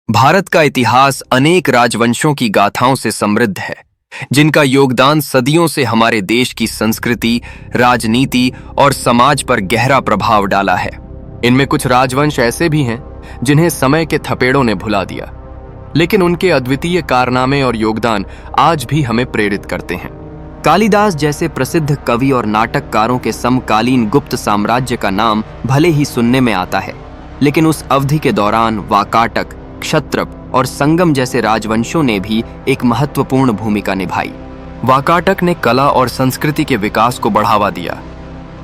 भारत का इतिहास अनेक राजवंशों की गाथाओं से समृद्ध है, जिनका योगदान सदियों से हमारे देश की संस्कृति, राजनीति और समाज पर गहरा प्रभाव डाला है। इनमें कुछ राजवंश ऐसे भी हैं जिन्हें समय के थपेड़ों ने भुला दिया, लेकिन उनके अद्वितीय कारनामे और योगदान आज भी हमें प्रेरित करते हैं। कालिदास जैसे प्रसिद्ध कवि और नाटककारों के समकालीन गुप्त साम्राज्य का नाम भले ही सुनने में आता है, लेकिन उस अवधि के दौरान वाकाटक, क्षत्रप और संगम जैसे राजवंशों ने भी एक महत्वपूर्ण भूमिका निभाई। वाकाटक ने कला और संस्कृति के विकास को बढ़ावा दिया,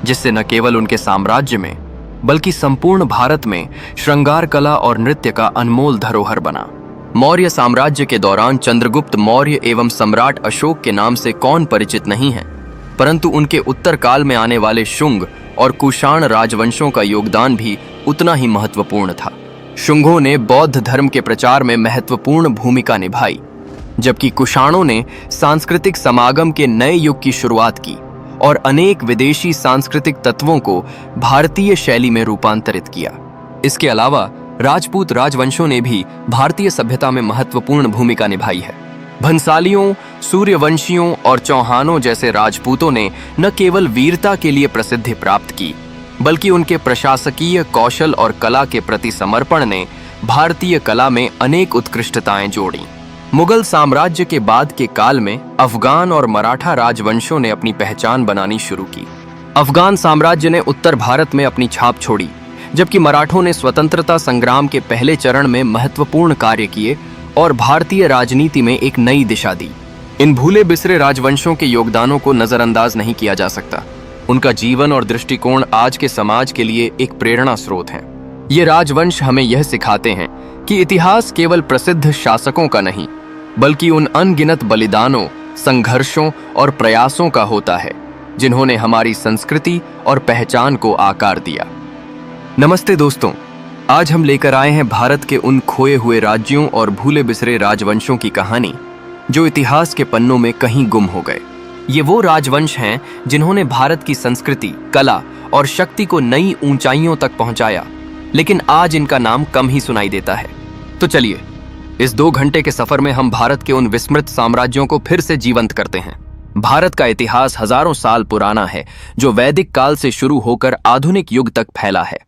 जिससे न केवल उनके साम्राज्य में बल्कि संपूर्ण भारत में श्रृंगार कला और नृत्य का अनमोल धरोहर बना। मौर्य साम्राज्य के दौरान चंद्रगुप्त मौर्य एवं सम्राट अशोक के नाम से कौन परिचित नहीं है, परंतु उनके उत्तर काल में आने वाले शुंग और कुषाण राजवंशों का योगदान भी उतना ही महत्वपूर्ण था। शुंगों ने बौद्ध धर्म के प्रचार में महत्वपूर्ण भूमिका निभाई, जबकि कुषाणों ने सांस्कृतिक समागम के नए युग की शुरुआत की और अनेक विदेशी सांस्कृतिक तत्वों को भारतीय शैली में रूपांतरित किया। इसके अलावा राजपूत राजवंशों ने भी भारतीय सभ्यता में महत्वपूर्ण भूमिका निभाई है। भंसालियों, सूर्यवंशियों और चौहानों जैसे राजपूतों ने न केवल वीरता के लिए प्रसिद्धि प्राप्त की, बल्कि उनके प्रशासकीय कौशल और कला के प्रति समर्पण ने भारतीय कला में अनेक उत्कृष्टताएं जोड़ी। मुगल साम्राज्य के बाद के काल में अफगान और मराठा राजवंशों ने अपनी पहचान बनानी शुरू की। अफगान साम्राज्य ने उत्तर भारत में अपनी छाप छोड़ी, जबकि मराठों ने स्वतंत्रता संग्राम के पहले चरण में महत्वपूर्ण कार्य किए और भारतीय राजनीति में एक नई दिशा दी। इन भूले बिसरे राजवंशों के योगदानों को नजरअंदाज नहीं किया जा सकता। उनका जीवन और दृष्टिकोण आज के समाज के लिए एक प्रेरणा स्रोत हैं। ये राजवंश हमें यह सिखाते हैं कि इतिहास केवल प्रसिद्ध शासकों का नहीं, बल्कि उन अनगिनत बलिदानों, संघर्षों और प्रयासों का होता है, जिन्होंने हमारी संस्कृति और पहचान को आकार दिया। नमस्ते दोस्तों, आज हम लेकर आए हैं भारत के उन खोए हुए राज्यों और भूले बिसरे राजवंशों की कहानी, जो इतिहास के पन्नों में कहीं गुम हो गए। ये वो राजवंश हैं जिन्होंने भारत की संस्कृति, कला और शक्ति को नई ऊंचाइयों तक पहुंचाया, लेकिन आज इनका नाम कम ही सुनाई देता है। तो चलिए, इस 2 घंटे के सफर में हम भारत के उन विस्मृत साम्राज्यों को फिर से जीवंत करते हैं। भारत का इतिहास हजारों साल पुराना है, जो वैदिक काल से शुरू होकर आधुनिक युग तक फैला है।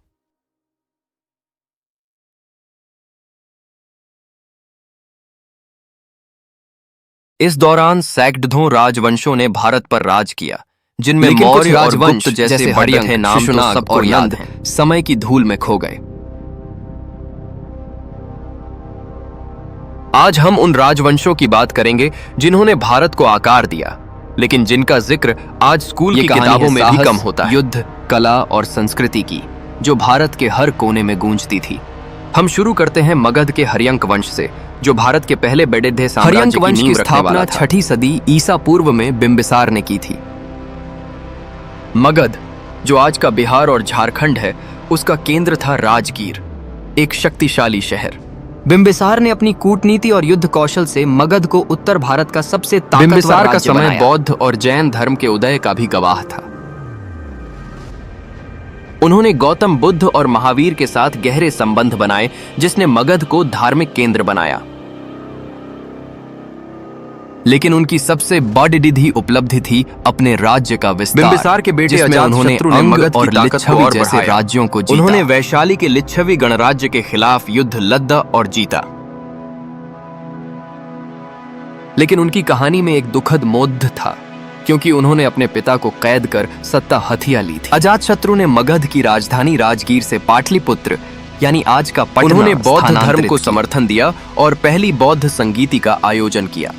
इस दौरान सैकड़ों राजवंशों ने भारत पर राज किया, जिनमें मौर्य और गुप्त जैसे बड़े नाम तो सबको याद हैं, समय की धूल में खो गए। आज हम उन राजवंशों की बात करेंगे जिन्होंने भारत को आकार दिया, लेकिन जिनका जिक्र आज स्कूल की किताबों में भी कम होता है। युद्ध, कला और संस्कृति की, जो भारत के हर कोने में गूंजती थी। हम शुरू करते हैं मगध के हर्यंक वंश से, जो भारत के पहले बड़े साम्राज्य की नींव रखने वाला था। 6ठी सदी ईसा पूर्व में बिंबिसार ने की थी। मगध, जो आज का बिहार और झारखंड है, उसका केंद्र था राजगीर, एक शक्तिशाली शहर। बिंबिसार ने अपनी कूटनीति और युद्ध कौशल से मगध को उत्तर भारत का सबसे ताकतवर राज्य बनाया। बिंबिसार का समय बौद्ध और जैन धर्म के उदय का भी गवाह था। उन्होंने गौतम बुद्ध और महावीर के साथ गहरे संबंध बनाए, जिसने मगध को धार्मिक केंद्र बनाया। लेकिन उनकी सबसे बड़ी उपलब्धि थी अपने राज्य का विस्तार। बिंबिसार के बेटे अजातशत्रु ने मगध और लिच्छवी जैसे राज्यों को जीता। उन्होंने वैशाली के लिच्छवी गणराज्य के खिलाफ युद्ध लड़ा और जीता। लेकिन उनकी कहानी में एक दुखद मोड़ था, क्योंकि उन्होंने अपने पिता को कैद कर सत्ता हथिया ली थी। अजातशत्रु ने मगध की राजधानी राजगीर से पाटलिपुत्र यानी आज का पटना, उन्होंने बौद्ध धर्म को समर्थन दिया और पहली बौद्ध संगीति का आयोजन किया।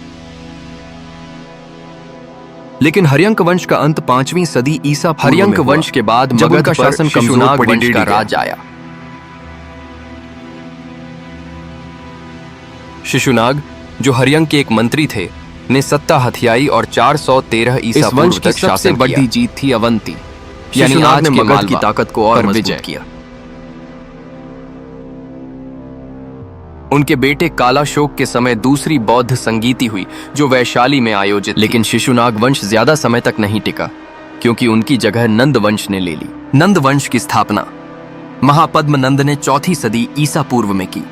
लेकिन हर्यंक वंश का अंत 5वीं सदी ईसा पूर्व में हुआ। हर्यंक वंश के बाद मगध का शासन शिशुनाग वंश का राज आया। शिशुनाग, जो हर्यंक के एक मंत्री थे, ने सत्ता हथियाई और 413 ईसा पूर्व तक शासन किया। बड़ी जीत थी अवंती, यानी आज ने मगध की ताकत को और मजबूत किया। उनके बेटे कालाशोक के समय दूसरी बौद्ध संगीति हुई, जो वैशाली में आयोजित। लेकिन शिशुनाग वंश ज्यादा समय तक नहीं टिका, क्योंकि उनकी जगह नंद वंश ने ले ली। नंद वंश की स्थापना महापद्म नंद ने 4ठी सदी ईसा पूर्व में की।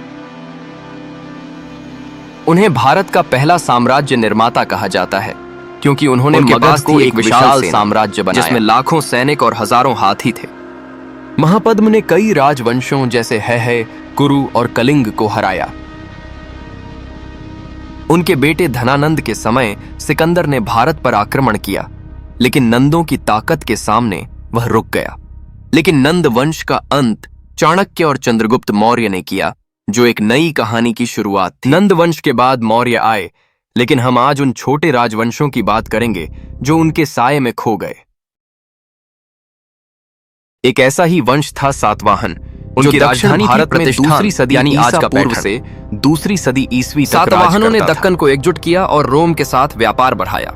उन्हें भारत का पहला साम्राज्य निर्माता कहा जाता है, क्योंकि उन्होंने मगध को एक विशाल साम्राज्य बनाया जिसमें लाखों सैनिक और हजारों हाथी थे। महापद्म ने कई राजवंशों जैसे है, कुरु और कलिंग को हराया। उनके बेटे धनानंद के समय सिकंदर ने भारत पर आक्रमण किया, लेकिन नंदों की ताकत के सामने वह रुक गया। लेकिन नंद वंश का अंत चाणक्य और चंद्रगुप्त मौर्य ने किया, जो एक नई कहानी की शुरुआत थी। नंद वंश के बाद मौर्य आए, लेकिन हम आज उन छोटे राजवंशों की बात करेंगे जो उनके साये में खो गए। एक ऐसा ही वंश था सातवाहन, उनकी राजधानी भारत में दूसरी सदी यानी आज का पूर्व से दूसरी सदी ईस्वी तक सातवाहनों ने दक्कन को एकजुट किया और रोम के साथ व्यापार बढ़ाया।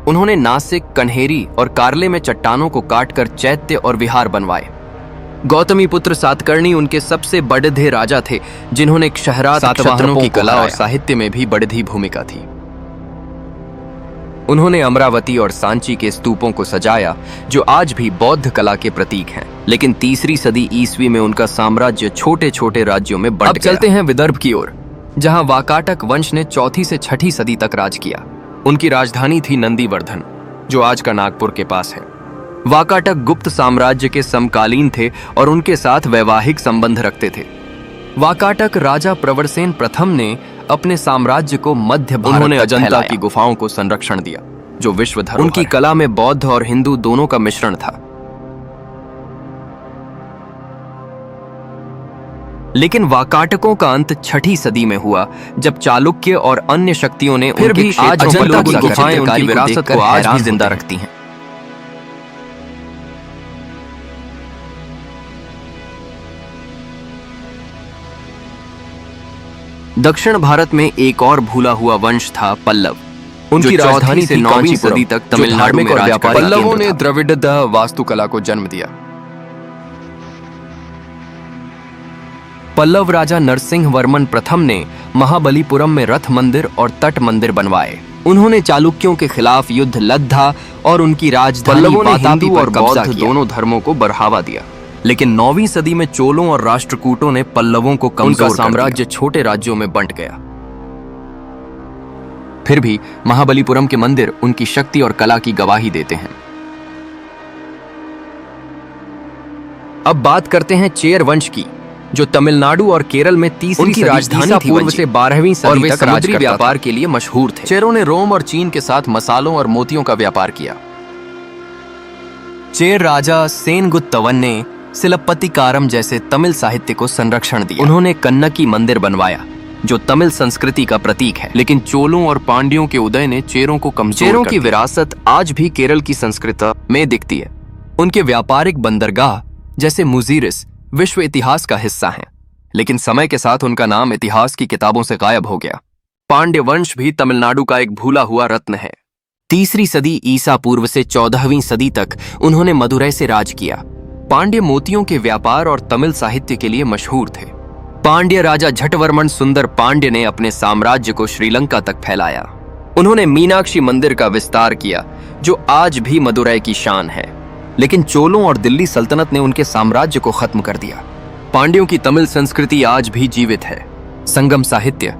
उन्होंने नासिक, कन्हेरी और कार्ले में चट्टानों को काटकर चैत्य और विहार बनवाए। गौतमी पुत्र सातकर्णी उनके सबसे बड़े राजा थे, जिन्होंने क्षहरात सातवाहनों की कला और साहित्य में भी बढ़ी भूमिका थी। उन्होंने अमरावती और सांची के स्तूपों को सजाया, जो आज भी बौद्ध कला के प्रतीक हैं। लेकिन तीसरी सदी ईस्वी में उनका साम्राज्य छोटे छोटे राज्यों में बंट गया। चलते हैं विदर्भ की ओर, जहां वाकाटक वंश ने चौथी से छठी सदी तक राज किया। उनकी राजधानी थी नंदीवर्धन, जो आज का नागपुर के पास है। वाकाटक गुप्त साम्राज्य के समकालीन थे और उनके साथ वैवाहिक संबंध रखते थे। वाकाटक राजा प्रवरसेन प्रथम ने अपने साम्राज्य को मध्य भारत उन्होंने अजंता की गुफाओं को संरक्षण दिया, जो विश्व धरोहर। उनकी कला में बौद्ध और हिंदू दोनों का मिश्रण था। लेकिन वाकाटकों का अंत छठी सदी में हुआ, जब चालुक्य और अन्य शक्तियों ने फिर भी आज अजंता की गुफाएं उनकी विरासत को आज भी जिंदा रखती हैं। दक्षिण भारत में एक और भूला हुआ वंश था पल्लव। उनकी राजधानी से 9वीं सदी तक तमिलनाडु में राज करता था। पल्लवों ने द्रविड़ वास्तुकला को जन्म दिया। पल्लव राजा नरसिंह वर्मन प्रथम ने महाबलीपुरम में रथ मंदिर और तट मंदिर बनवाए। उन्होंने चालुक्यों के खिलाफ युद्ध लद्धा और उनकी राजधानी वातापी पर कब्जा किया। दोनों धर्मों को बढ़ावा दिया। लेकिन 9वीं सदी में चोलों और राष्ट्रकूटों ने पल्लवों को कमजोर कर दिया। साम्राज्य छोटे राज्यों में बंट गया। फिर भी महाबलीपुरम के मंदिर उनकी शक्ति और कला की गवाही देते हैं। अब बात करते हैं चेर वंश की, जो तमिलनाडु और केरल में तीसरी सदी राजधानी पूर्व से 12वीं सदी तक समुद्री व्यापार के लिए मशहूर थे। चेरों ने रोम और चीन के साथ मसालों और मोतियों का व्यापार किया। चेर राजा सेनगुत्तवन ने सिलप्पतिकारम जैसे तमिल साहित्य को संरक्षण दिया। उन्होंने कन्नकी मंदिर बनवाया, जो तमिल संस्कृति का प्रतीक है। लेकिन चोलों और पांड्यों के उदय ने चेरों को कमजोर कर दिया। चेरों की विरासत आज भी केरल की संस्कृति में दिखती है। उनके व्यापारिक बंदरगाह जैसे मुजीरिस विश्व इतिहास का हिस्सा हैं, लेकिन समय के साथ उनका नाम इतिहास की किताबों से गायब हो गया। पांड्य वंश भी तमिलनाडु का एक भूला हुआ रत्न है। तीसरी सदी ईसा पूर्व से 14वीं सदी तक उन्होंने मदुरै से राज किया। पांड्य मोतियों के व्यापार और तमिल साहित्य के लिए मशहूर थे। पांड्य राजा झटवर्मन सुंदर पांड्य ने अपने साम्राज्य को श्रीलंका तक फैलाया। उन्होंने मीनाक्षी मंदिर का विस्तार किया, जो आज भी मदुरै की शान है। लेकिन चोलों और दिल्ली सल्तनत ने उनके साम्राज्य को खत्म कर दिया। पांड्यों की तमिल संस्कृति आज भी जीवित है। संगम साहित्य,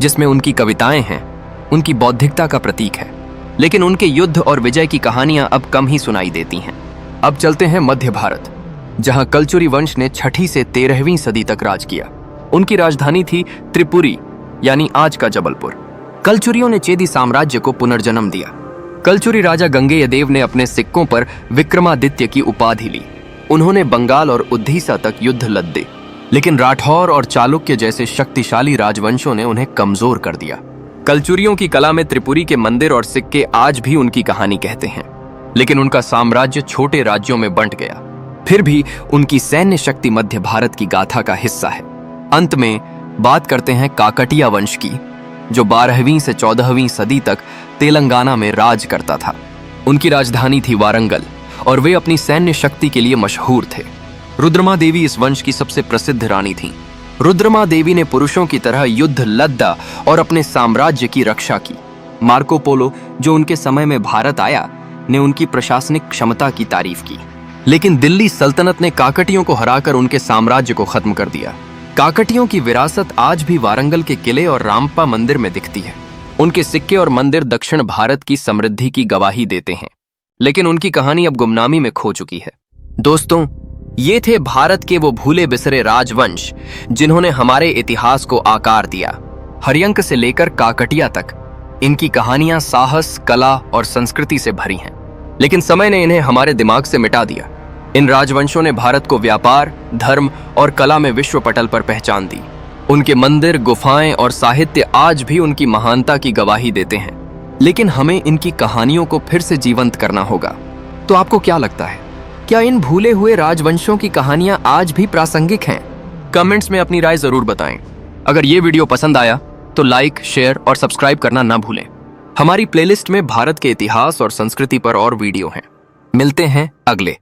जिसमें उनकी कविताएं हैं, उनकी बौद्धिकता का प्रतीक है। लेकिन उनके युद्ध और विजय की कहानियां अब कम ही सुनाई देती हैं। अब चलते हैं मध्य भारत, जहां कलचुरी वंश ने छठी से 13वीं सदी तक राज किया। उनकी राजधानी थी त्रिपुरी, यानी आज का जबलपुर। कलचुरियों ने चेदी साम्राज्य को पुनर्जन्म दिया। कलचुरी राजा गंगेयदेव ने अपने सिक्कों पर विक्रमादित्य की उपाधि ली। उन्होंने बंगाल और उद्दीसा तक युद्ध लड़े, लेकिन राठौर और चालुक्य जैसे शक्तिशाली राजवंशों ने उन्हें कमजोर कर दिया। कलचुरियों की कला में त्रिपुरी के मंदिर और सिक्के आज भी उनकी कहानी कहते हैं, लेकिन उनका साम्राज्य छोटे राज्यों में बंट गया। फिर भी उनकी सैन्य शक्ति मध्य भारत की गाथा का हिस्सा है। अंत में बात करते हैं काकटिया वंश की, जो 12वीं से 14वीं सदी तक तेलंगाना में राज करता था। उनकी राजधानी थी वारंगल और वे अपनी सैन्य शक्ति के लिए मशहूर थे। रुद्रमा देवी इस वंश की सबसे प्रसिद्ध रानी थीं। रुद्रमा देवी ने पुरुषों की तरह युद्ध लड़ा और अपने साम्राज्य की रक्षा की। मार्को पोलो, जो उनके समय में भारत आया, ने उनकी प्रशासनिक क्षमता की तारीफ की। लेकिन दिल्ली सल्तनत ने काकटियों को हराकर उनके साम्राज्य को खत्म कर दिया। काकटियों की विरासत आज भी वारंगल के किले और रामप्पा मंदिर में दिखती है। उनके सिक्के और मंदिर दक्षिण भारत की समृद्धि की गवाही देते हैं, लेकिन उनकी कहानी अब गुमनामी में खो चुकी है। दोस्तों, ये थे भारत के वो भूले बिसरे राजवंश जिन्होंने हमारे इतिहास को आकार दिया। हर्यंक से लेकर काकटिया तक इनकी कहानियां साहस, कला और संस्कृति से भरी हैं, लेकिन समय ने इन्हें हमारे दिमाग से मिटा दिया। इन राजवंशों ने भारत को व्यापार, धर्म और कला में विश्व पटल पर पहचान दी। उनके मंदिर, गुफाएं और साहित्य आज भी उनकी महानता की गवाही देते हैं, लेकिन हमें इनकी कहानियों को फिर से जीवंत करना होगा। तो आपको क्या लगता है, क्या इन भूले हुए राजवंशों की कहानियां आज भी प्रासंगिक हैं? कमेंट्स में अपनी राय जरूर बताएं। अगर ये वीडियो पसंद आया तो लाइक, शेयर और सब्सक्राइब करना ना भूलें। हमारी प्लेलिस्ट में भारत के इतिहास और संस्कृति पर और वीडियो हैं। मिलते हैं अगले